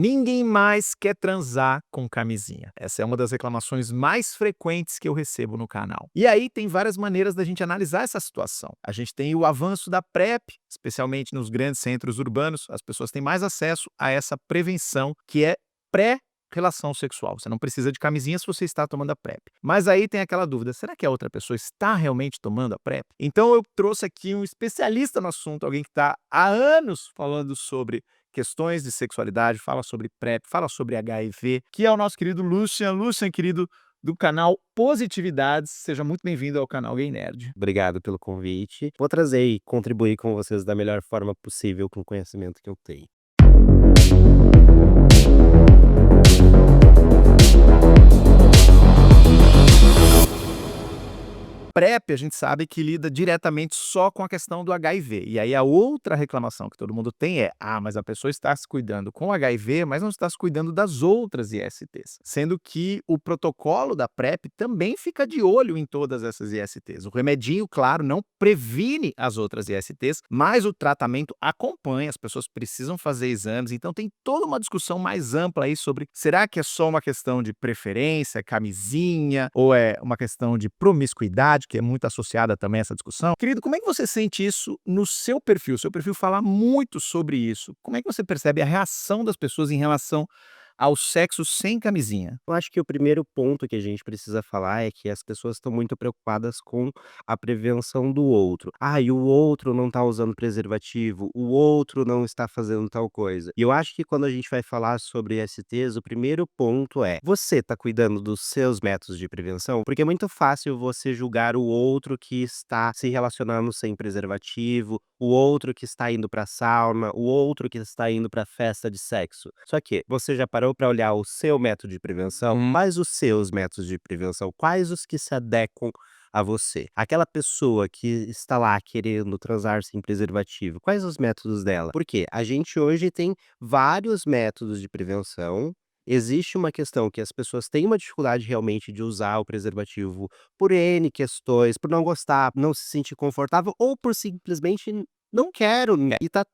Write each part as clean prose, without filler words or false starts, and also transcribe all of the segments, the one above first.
Ninguém mais quer transar com camisinha. Essa é uma das reclamações mais frequentes que eu recebo no canal. E aí tem várias maneiras da gente analisar essa situação. A gente tem o avanço da PrEP, especialmente nos grandes centros urbanos, as pessoas têm mais acesso a essa prevenção que é pré-relação sexual. Você não precisa de camisinha se você está tomando a PrEP. Mas aí tem aquela dúvida, será que a outra pessoa está realmente tomando a PrEP? Então eu trouxe aqui um especialista no assunto, alguém que está há anos falando sobre questões de sexualidade, fala sobre PrEP, fala sobre HIV, que é o nosso querido Lucian. Lucian, querido, do canal Positividades, seja muito bem-vindo ao canal Gay Nerd. Obrigado pelo convite. Vou trazer e contribuir com vocês da melhor forma possível com o conhecimento que eu tenho. PrEP, a gente sabe que lida diretamente só com a questão do HIV. E aí a outra reclamação que todo mundo tem é: ah, mas a pessoa está se cuidando com HIV, mas não está se cuidando das outras ISTs. Sendo que o protocolo da PrEP também fica de olho em todas essas ISTs. O remedinho, claro, não previne as outras ISTs, mas o tratamento acompanha, as pessoas precisam fazer exames. Então tem toda uma discussão mais ampla aí sobre: será que é só uma questão de preferência, camisinha, ou é uma questão de promiscuidade, que é muito associada também a essa discussão. Querido, como é que você sente isso no seu perfil? O seu perfil fala muito sobre isso. Como é que você percebe a reação das pessoas em relação ao sexo sem camisinha? Eu acho que o primeiro ponto que a gente precisa falar é que as pessoas estão muito preocupadas com a prevenção do outro. Ah, e o outro não está usando preservativo, o outro não está fazendo tal coisa. E eu acho que quando a gente vai falar sobre STs, o primeiro ponto é: você está cuidando dos seus métodos de prevenção? Porque é muito fácil você julgar o outro que está se relacionando sem preservativo, o outro que está indo para sauna, o outro que está indo para festa de sexo. Só que você já parou para olhar o seu método de prevenção? Quais os seus métodos de prevenção? Quais os que se adequam a você? Aquela pessoa que está lá querendo transar sem preservativo, quais os métodos dela? Porque a gente hoje tem vários métodos de prevenção. Existe uma questão que as pessoas têm uma dificuldade realmente de usar o preservativo por N questões, por não gostar, não se sentir confortável ou por simplesmente não quero, e tá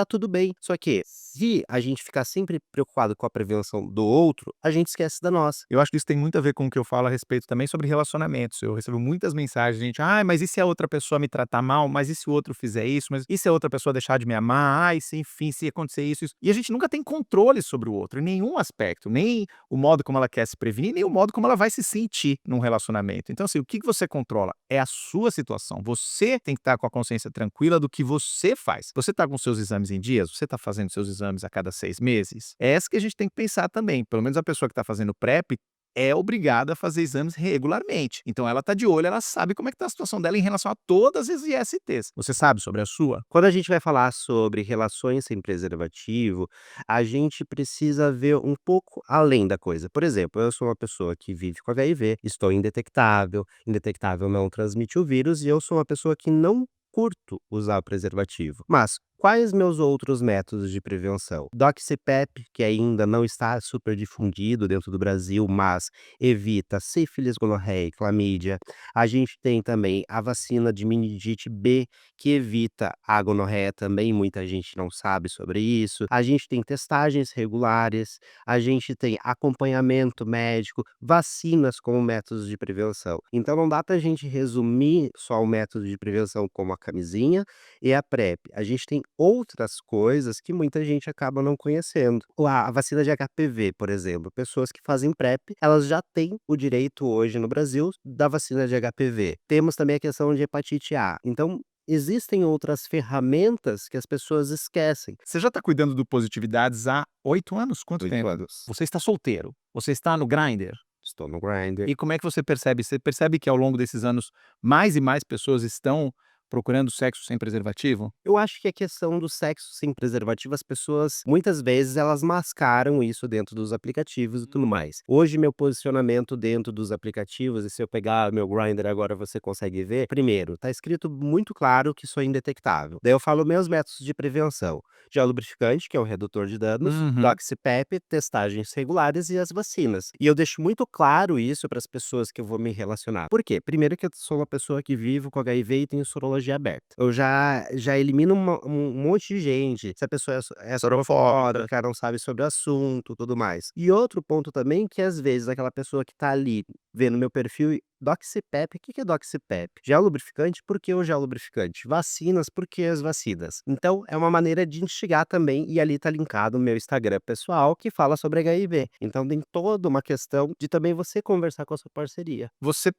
tudo bem. Só que se a gente ficar sempre preocupado com a prevenção do outro, a gente esquece da nossa. Eu acho que isso tem muito a ver com o que eu falo a respeito também sobre relacionamentos. Eu recebo muitas mensagens, gente, ah, mas e se a outra pessoa me tratar mal? Mas e se o outro fizer isso? Mas e se a outra pessoa deixar de me amar? Ai, se enfim, se acontecer isso, isso. E a gente nunca tem controle sobre o outro, em nenhum aspecto. Nem o modo como ela quer se prevenir, nem o modo como ela vai se sentir num relacionamento. Então, assim, o que você controla é a sua situação. Você tem que estar com a consciência tranquila do que você faz. Você está com seus exames em dias? Você está fazendo seus exames a cada 6 meses? É essa que a gente tem que pensar também. Pelo menos a pessoa que está fazendo PrEP é obrigada a fazer exames regularmente. Então ela está de olho, ela sabe como é que está a situação dela em relação a todas as ISTs. Você sabe sobre a sua? Quando a gente vai falar sobre relações sem preservativo, a gente precisa ver um pouco além da coisa. Por exemplo, eu sou uma pessoa que vive com HIV, estou indetectável, indetectável não transmite o vírus, e eu sou uma pessoa que não curto usar o preservativo. Mas quais meus outros métodos de prevenção? Doxipep, que ainda não está super difundido dentro do Brasil, mas evita sífilis, gonorreia e clamídia. A gente tem também a vacina de meningite B, que evita a gonorreia também, muita gente não sabe sobre isso. A gente tem testagens regulares, a gente tem acompanhamento médico, vacinas como métodos de prevenção. Então não dá pra gente resumir só o método de prevenção como a camisinha e a PrEP. A gente tem outras coisas que muita gente acaba não conhecendo. A vacina de HPV, por exemplo, pessoas que fazem PrEP, elas já têm o direito hoje no Brasil da vacina de HPV. Temos também a questão de hepatite A. Então, existem outras ferramentas que as pessoas esquecem. Você já está cuidando do Positividades há 8 anos? Quanto 8 tempo? anos. Você está solteiro? Você está no Grindr? Estou no Grindr. E como é que você percebe? Você percebe que ao longo desses anos mais e mais pessoas estão procurando sexo sem preservativo? Eu acho que a questão do sexo sem preservativo, as pessoas, muitas vezes, elas mascaram isso dentro dos aplicativos e tudo mais. Hoje, meu posicionamento dentro dos aplicativos, e se eu pegar meu Grindr agora você consegue ver, primeiro, tá escrito muito claro que sou indetectável. Daí eu falo meus métodos de prevenção: gel lubrificante, que é um redutor de danos, Uhum. Doxipep, testagens regulares e as vacinas. E eu deixo muito claro isso para as pessoas que eu vou me relacionar. Por quê? Primeiro que eu sou uma pessoa que vivo com HIV e tenho sorologia tecnologia aberta. Eu já elimino um monte de gente, se a pessoa é sorofóbica, não sabe sobre o assunto, tudo mais. E outro ponto também que às vezes aquela pessoa que tá ali vendo meu perfil Doxipep, o que que é Doxipep? Gel lubrificante, por que o gel lubrificante? Vacinas, por que as vacinas? Então, é uma maneira de instigar também, e ali tá linkado o meu Instagram pessoal, que fala sobre HIV. Então tem toda uma questão de também você conversar com a sua parceria. Você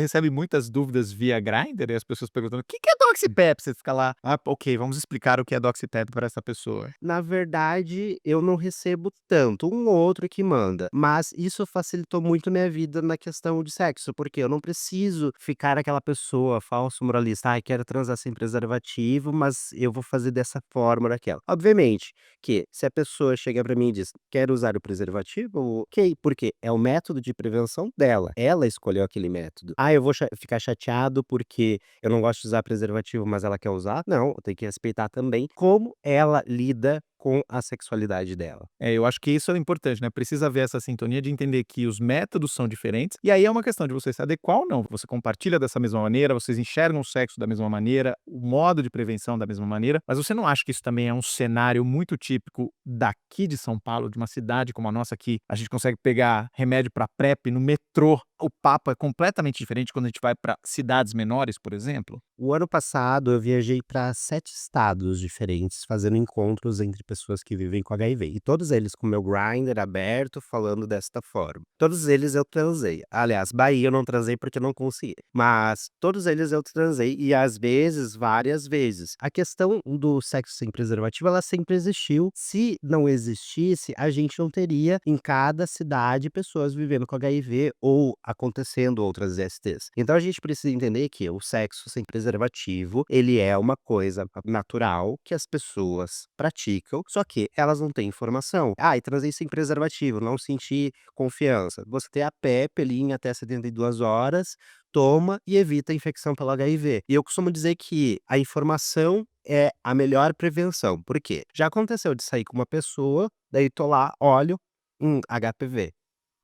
recebe muitas dúvidas via Grindr e as pessoas perguntando: "Que é Doxipep?" Você fica lá: "Ah, ok, vamos explicar o que é Doxipep para essa pessoa". Na verdade, eu não recebo tanto, um ou outro que manda, mas isso facilitou muito minha vida na questão de sexo, porque eu não preciso ficar aquela pessoa falso moralista, ai, quero transar sem preservativo, mas eu vou fazer dessa forma ou daquela. Obviamente que se a pessoa chega pra mim e diz: "Quero usar o preservativo", ok, porque é o método de prevenção dela, ela escolheu aquele método. "Ah, eu vou ficar chateado porque eu não gosto de usar preservativo, mas ela quer usar", não, eu tenho que respeitar também como ela lida com a sexualidade dela. É, eu acho que isso é importante, né, precisa haver essa sintonia de entender que os métodos são diferentes, e aí é uma questão de você se adequar ou não. Você compartilha dessa mesma maneira, vocês enxergam o sexo da mesma maneira, o modo de prevenção da mesma maneira, mas você não acha que isso também é um cenário muito típico daqui de São Paulo, de uma cidade como a nossa, que a gente consegue pegar remédio para PrEP no metrô, o papo é completamente diferente quando a gente vai para cidades menores, por exemplo? O ano passado eu viajei para 7 estados diferentes, fazendo encontros entre pessoas que vivem com HIV, e todos eles com meu Grindr aberto, falando desta forma. Todos eles eu transei. Aliás, Bahia eu não transei porque eu não consegui, mas todos eles eu transei e às vezes, várias vezes. A questão do sexo sem preservativo, ela sempre existiu. Se não existisse, a gente não teria em cada cidade pessoas vivendo com HIV ou acontecendo outras ISTs. Então a gente precisa entender que o sexo sem preservativo, ele é uma coisa natural que as pessoas praticam, só que elas não têm informação. "Ah, e transei sem preservativo, não senti confiança". Você tem a PEP ali em até 72 horas, toma e evita a infecção pelo HIV. E eu costumo dizer que a informação é a melhor prevenção. Por quê? Já aconteceu de sair com uma pessoa, daí tô lá, olho, HPV.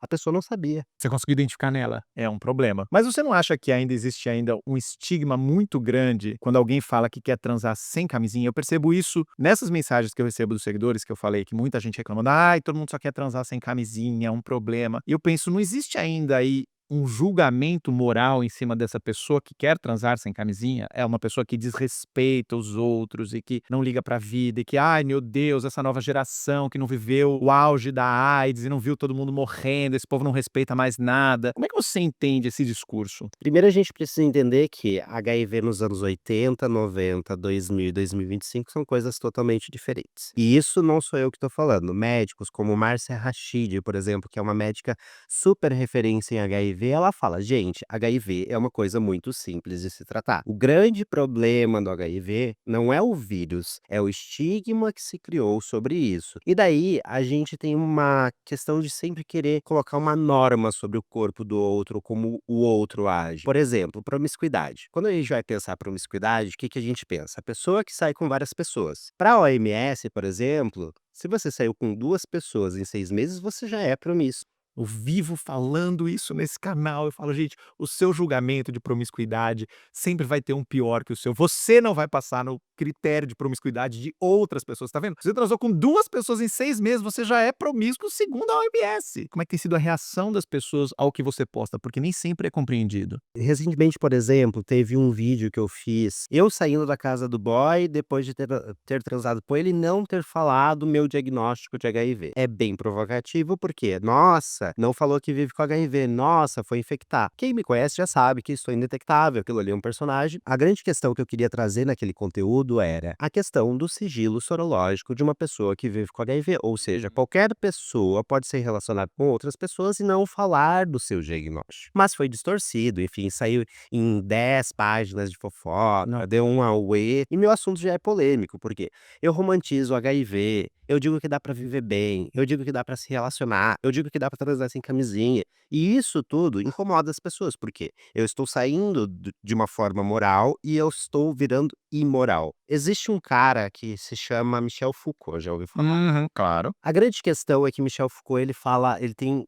A pessoa não sabia. Você conseguiu identificar nela, é um problema. Mas você não acha que ainda existe ainda um estigma muito grande quando alguém fala que quer transar sem camisinha? Eu percebo isso nessas mensagens que eu recebo dos seguidores, que eu falei que muita gente reclamando: "Ai, todo mundo só quer transar sem camisinha, é um problema". E eu penso, não existe ainda aí um julgamento moral em cima dessa pessoa que quer transar sem camisinha? É uma pessoa que desrespeita os outros e que não liga pra vida e que: "Ai, meu Deus, essa nova geração que não viveu o auge da AIDS e não viu todo mundo morrendo, esse povo não respeita mais nada". Como é que você entende esse discurso? Primeiro a gente precisa entender que HIV nos anos 80, 90, 2000 e 2025 são coisas totalmente diferentes. E isso não sou eu que estou falando. Médicos como Márcia Rachid, por exemplo, que é uma médica super referência em HIV, ela fala: gente, HIV é uma coisa muito simples de se tratar. O grande problema do HIV não é o vírus, é o estigma que se criou sobre isso. E daí a gente tem uma questão de sempre querer colocar uma norma sobre o corpo do outro, como o outro age. Por exemplo, promiscuidade. Quando a gente vai pensar promiscuidade, o que que a gente pensa? A pessoa que sai com várias pessoas. Para a OMS, por exemplo, se você saiu com 2 pessoas em 6 meses, você já é promíscuo. Eu vivo falando isso nesse canal, eu falo: "Gente, o seu julgamento de promiscuidade sempre vai ter um pior que o seu. Você não vai passar no critério de promiscuidade de outras pessoas, tá vendo? Você transou com 2 pessoas em 6 meses, você já é promíscuo segundo a OMS". Como é que tem sido a reação das pessoas ao que você posta? Porque nem sempre é compreendido. Recentemente, por exemplo, teve um vídeo que eu fiz, eu saindo da casa do boy, depois de ter transado com ele e não ter falado meu diagnóstico de HIV. É bem provocativo, porque, nossa, não falou que vive com HIV, nossa, foi infectar. Quem me conhece já sabe que estou indetectável, aquilo ali é um personagem. A grande questão que eu queria trazer naquele conteúdo era a questão do sigilo sorológico de uma pessoa que vive com HIV, ou seja, qualquer pessoa pode ser relacionada com outras pessoas e não falar do seu diagnóstico. Mas foi distorcido, enfim, saiu em 10 páginas de fofoca, deu um auê, e meu assunto já é polêmico, porque eu romantizo o HIV, eu digo que dá pra viver bem, eu digo que dá pra se relacionar, eu digo que dá pra transar sem camisinha, e isso tudo incomoda as pessoas, porque eu estou saindo de uma forma moral e eu estou virando imoral. Existe um cara que se chama Michel Foucault, já ouviu falar? Uhum, claro. A grande questão é que Michel Foucault ele tem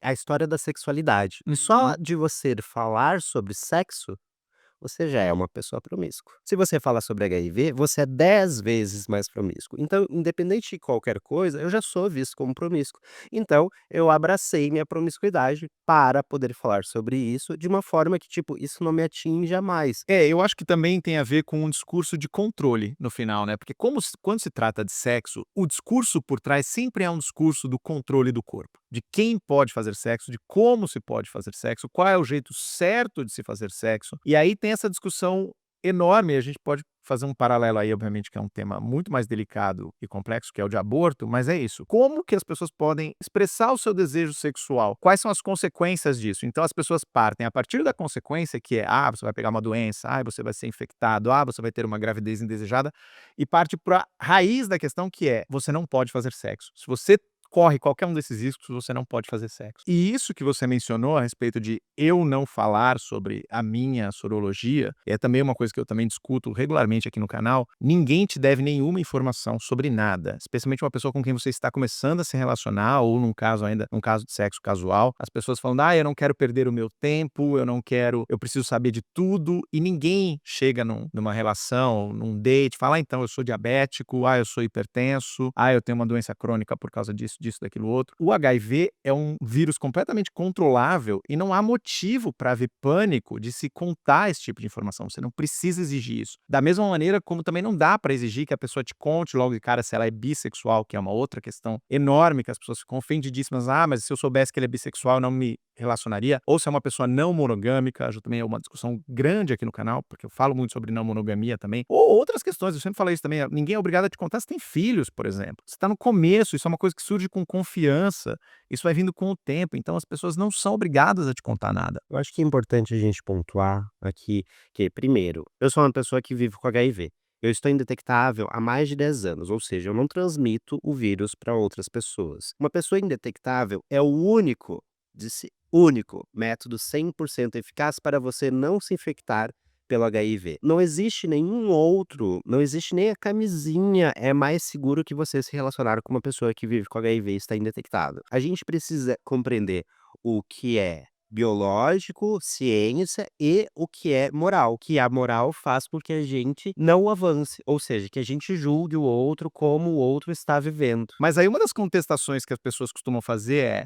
a história da sexualidade. E só Uhum. de você falar sobre sexo, você já é uma pessoa promíscua. Se você fala sobre HIV, você é 10 vezes mais promíscuo. Então, independente de qualquer coisa, eu já sou visto como promíscuo. Então, eu abracei minha promiscuidade para poder falar sobre isso de uma forma que, tipo, isso não me atinja mais. É, eu acho que também tem a ver com um discurso de controle no final, né, porque quando se trata de sexo, o discurso por trás sempre é um discurso do controle do corpo, de quem pode fazer sexo, de como se pode fazer sexo, qual é o jeito certo de se fazer sexo, e aí tem essa discussão enorme, a gente pode fazer um paralelo aí, obviamente, que é um tema muito mais delicado e complexo, que é o de aborto, mas é isso. Como que as pessoas podem expressar o seu desejo sexual? Quais são as consequências disso? Então as pessoas partem a partir da consequência, que é, você vai pegar uma doença, você vai ser infectado, você vai ter uma gravidez indesejada, e parte para a raiz da questão, que é, você não pode fazer sexo. Se você corre qualquer um desses riscos, você não pode fazer sexo. E isso que você mencionou a respeito de eu não falar sobre a minha sorologia, é também uma coisa que eu também discuto regularmente aqui no canal. Ninguém te deve nenhuma informação sobre nada, especialmente uma pessoa com quem você está começando a se relacionar, ou num caso de sexo casual, as pessoas falando, eu não quero perder o meu tempo, eu preciso saber de tudo, e ninguém chega numa relação, num date, fala, então, eu sou diabético, eu sou hipertenso, eu tenho uma doença crônica por causa disso, daquilo outro. O HIV é um vírus completamente controlável e não há motivo para haver pânico de se contar esse tipo de informação. Você não precisa exigir isso. Da mesma maneira como também não dá para exigir que a pessoa te conte logo de cara se ela é bissexual, que é uma outra questão enorme, que as pessoas ficam ofendidíssimas. Mas se eu soubesse que ele é bissexual, eu não me relacionaria. Ou se é uma pessoa não monogâmica, já também é uma discussão grande aqui no canal, porque eu falo muito sobre não monogamia também. Ou outras questões, eu sempre falei isso também. Ninguém é obrigado a te contar se tem filhos, por exemplo. Você está no começo, isso é uma coisa que surge com confiança, isso vai vindo com o tempo, então as pessoas não são obrigadas a te contar nada. Eu acho que é importante a gente pontuar aqui que, primeiro, eu sou uma pessoa que vive com HIV. Eu estou indetectável há mais de 10 anos, ou seja, eu não transmito o vírus para outras pessoas. Uma pessoa indetectável é o único método 100% eficaz para você não se infectar pelo HIV. Não existe nenhum outro, não existe nem a camisinha é mais seguro que você se relacionar com uma pessoa que vive com HIV e está indetectável. A gente precisa compreender o que é biológico, ciência e o que é moral. Que a moral faz com que a gente não avance, ou seja, que a gente julgue o outro como o outro está vivendo. Mas aí uma das contestações que as pessoas costumam fazer é: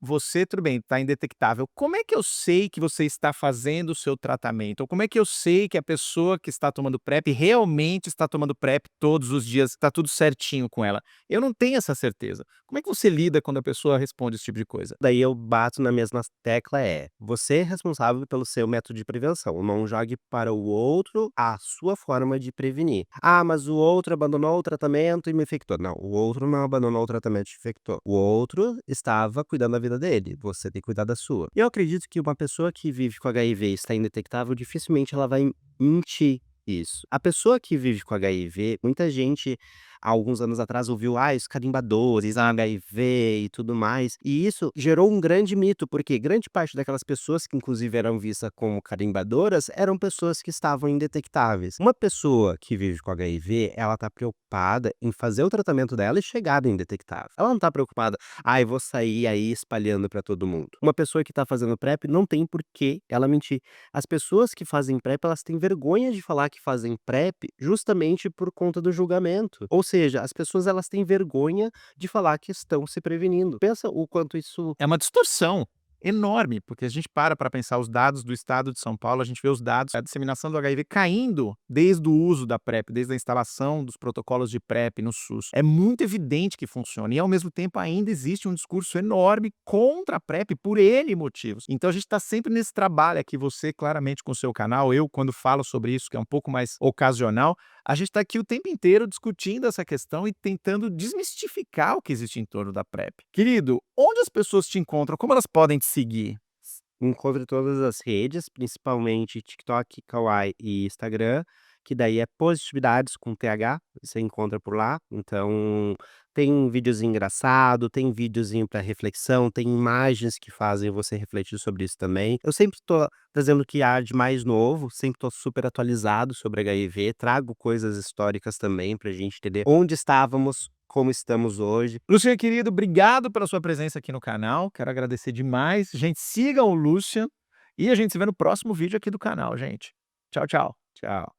você, tudo bem, está indetectável. Como é que eu sei que você está fazendo o seu tratamento? Ou como é que eu sei que a pessoa que está tomando PrEP realmente está tomando PrEP todos os dias, está tudo certinho com ela? Eu não tenho essa certeza. Como é que você lida quando a pessoa responde esse tipo de coisa? Daí eu bato na mesma tecla você é responsável pelo seu método de prevenção, não jogue para o outro a sua forma de prevenir. Mas o outro abandonou o tratamento e me infectou. Não, o outro não abandonou o tratamento e te infectou. O outro estava cuidando da vida dele, você tem que cuidar da sua. E eu acredito que uma pessoa que vive com HIV e está indetectável, dificilmente ela vai mentir isso. A pessoa que vive com HIV, muita gente há alguns anos atrás ouviu, os carimbadores, HIV e tudo mais. E isso gerou um grande mito, porque grande parte daquelas pessoas que inclusive eram vistas como carimbadoras, eram pessoas que estavam indetectáveis. Uma pessoa que vive com HIV, ela tá preocupada em fazer o tratamento dela e chegar no indetectável. Ela não tá preocupada, eu vou sair aí espalhando pra todo mundo. Uma pessoa que tá fazendo PrEP não tem por que ela mentir. As pessoas que fazem PrEP, elas têm vergonha de falar que fazem PrEP justamente por conta do julgamento. Ou seja, as pessoas elas têm vergonha de falar que estão se prevenindo. Pensa o quanto isso É uma distorção enorme, porque a gente para pensar os dados do estado de São Paulo, a gente vê os dados, a disseminação do HIV caindo desde o uso da PrEP, desde a instalação dos protocolos de PrEP no SUS. É muito evidente que funciona e, ao mesmo tempo, ainda existe um discurso enorme contra a PrEP por N motivos. Então, a gente está sempre nesse trabalho aqui, você claramente com o seu canal, eu quando falo sobre isso, que é um pouco mais ocasional, a gente está aqui o tempo inteiro discutindo essa questão e tentando desmistificar o que existe em torno da PrEP. Querido, onde as pessoas te encontram? Como elas podem te seguir? encontra em todas as redes, principalmente TikTok, Kawaii e Instagram, que daí é Positividades com TH, você encontra por lá. Então, tem um videozinho engraçado, tem videozinho para reflexão, tem imagens que fazem você refletir sobre isso também. Eu sempre tô trazendo o que há de mais novo, sempre tô super atualizado sobre HIV, trago coisas históricas também pra gente entender onde estávamos, como estamos hoje. Lucian, querido, obrigado pela sua presença aqui no canal. Quero agradecer demais. Gente, sigam o Lucian e a gente se vê no próximo vídeo aqui do canal, gente. Tchau, tchau. Tchau.